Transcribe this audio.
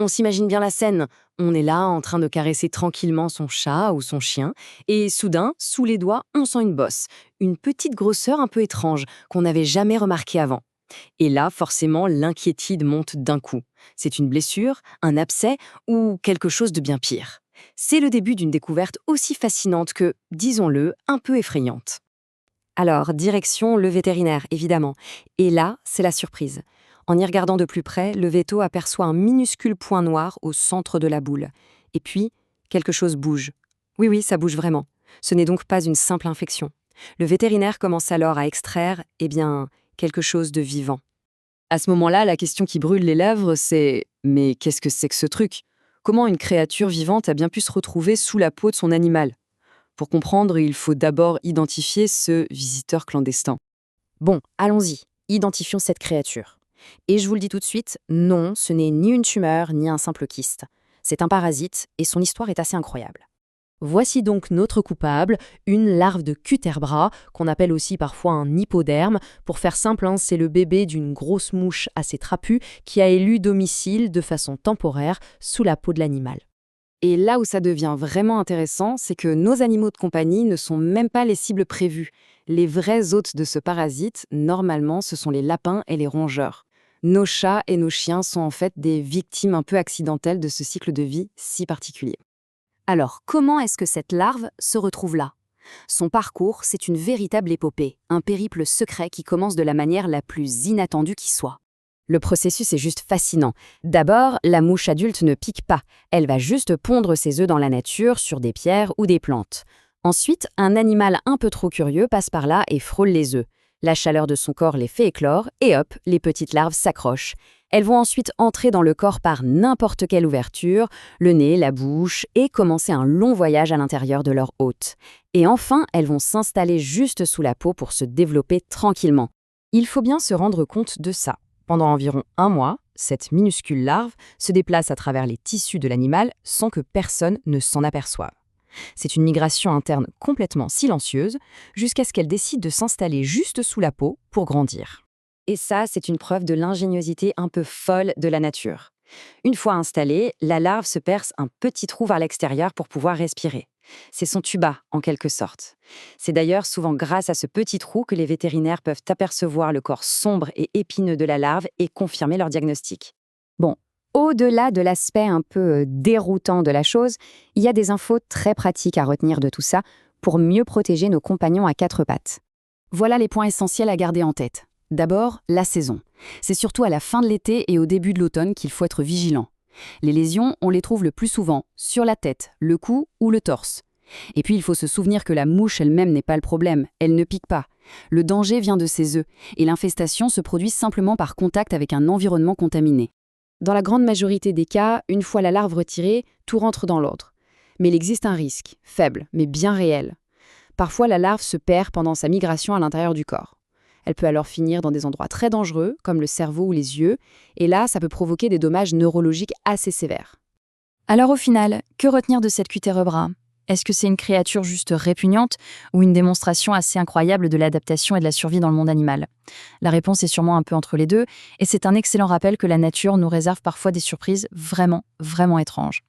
On s'imagine bien la scène. On est là en train de caresser tranquillement son chat ou son chien, et soudain, sous les doigts, on sent une bosse, une petite grosseur un peu étrange qu'on n'avait jamais remarquée avant. Et là, forcément, l'inquiétude monte d'un coup. C'est une blessure, un abcès ou quelque chose de bien pire. C'est le début d'une découverte aussi fascinante que, disons-le, un peu effrayante. Alors, direction le vétérinaire, évidemment. Et là, c'est la surprise. En y regardant de plus près, le véto aperçoit un minuscule point noir au centre de la boule. Et puis, quelque chose bouge. Oui, oui, ça bouge vraiment. Ce n'est donc pas une simple infection. Le vétérinaire commence alors à extraire, quelque chose de vivant. À ce moment-là, la question qui brûle les lèvres, c'est «Mais qu'est-ce que c'est que ce truc? Comment une créature vivante a bien pu se retrouver sous la peau de son animal?» Pour comprendre, il faut d'abord identifier ce visiteur clandestin. Bon, allons-y, identifions cette créature. Et je vous le dis tout de suite, non, ce n'est ni une tumeur, ni un simple kyste. C'est un parasite, et son histoire est assez incroyable. Voici donc notre coupable, une larve de cuterbra, qu'on appelle aussi parfois un hypoderme. Pour faire simple, c'est le bébé d'une grosse mouche assez trapue qui a élu domicile de façon temporaire sous la peau de l'animal. Et là où ça devient vraiment intéressant, c'est que nos animaux de compagnie ne sont même pas les cibles prévues. Les vrais hôtes de ce parasite, normalement, ce sont les lapins et les rongeurs. Nos chats et nos chiens sont en fait des victimes un peu accidentelles de ce cycle de vie si particulier. Alors, comment est-ce que cette larve se retrouve là? Son parcours, c'est une véritable épopée, un périple secret qui commence de la manière la plus inattendue qui soit. Le processus est juste fascinant. D'abord, la mouche adulte ne pique pas. Elle va juste pondre ses œufs dans la nature, sur des pierres ou des plantes. Ensuite, un animal un peu trop curieux passe par là et frôle les œufs. La chaleur de son corps les fait éclore et hop, les petites larves s'accrochent. Elles vont ensuite entrer dans le corps par n'importe quelle ouverture, le nez, la bouche, et commencer un long voyage à l'intérieur de leur hôte. Et enfin, elles vont s'installer juste sous la peau pour se développer tranquillement. Il faut bien se rendre compte de ça. Pendant environ un mois, cette minuscule larve se déplace à travers les tissus de l'animal sans que personne ne s'en aperçoive. C'est une migration interne complètement silencieuse jusqu'à ce qu'elle décide de s'installer juste sous la peau pour grandir. Et ça, c'est une preuve de l'ingéniosité un peu folle de la nature. Une fois installée, la larve se perce un petit trou vers l'extérieur pour pouvoir respirer. C'est son tuba, en quelque sorte. C'est d'ailleurs souvent grâce à ce petit trou que les vétérinaires peuvent apercevoir le corps sombre et épineux de la larve et confirmer leur diagnostic. Bon, au-delà de l'aspect un peu déroutant de la chose, il y a des infos très pratiques à retenir de tout ça pour mieux protéger nos compagnons à quatre pattes. Voilà les points essentiels à garder en tête. D'abord, la saison. C'est surtout à la fin de l'été et au début de l'automne qu'il faut être vigilant. Les lésions, on les trouve le plus souvent sur la tête, le cou ou le torse. Et puis il faut se souvenir que la mouche elle-même n'est pas le problème, elle ne pique pas. Le danger vient de ses œufs, et l'infestation se produit simplement par contact avec un environnement contaminé. Dans la grande majorité des cas, une fois la larve retirée, tout rentre dans l'ordre. Mais il existe un risque, faible, mais bien réel. Parfois la larve se perd pendant sa migration à l'intérieur du corps. Elle peut alors finir dans des endroits très dangereux, comme le cerveau ou les yeux, et là, ça peut provoquer des dommages neurologiques assez sévères. Alors au final, que retenir de cette Cuterebra? Est-ce que c'est une créature juste répugnante ou une démonstration assez incroyable de l'adaptation et de la survie dans le monde animal? La réponse est sûrement un peu entre les deux, et c'est un excellent rappel que la nature nous réserve parfois des surprises vraiment, vraiment étranges.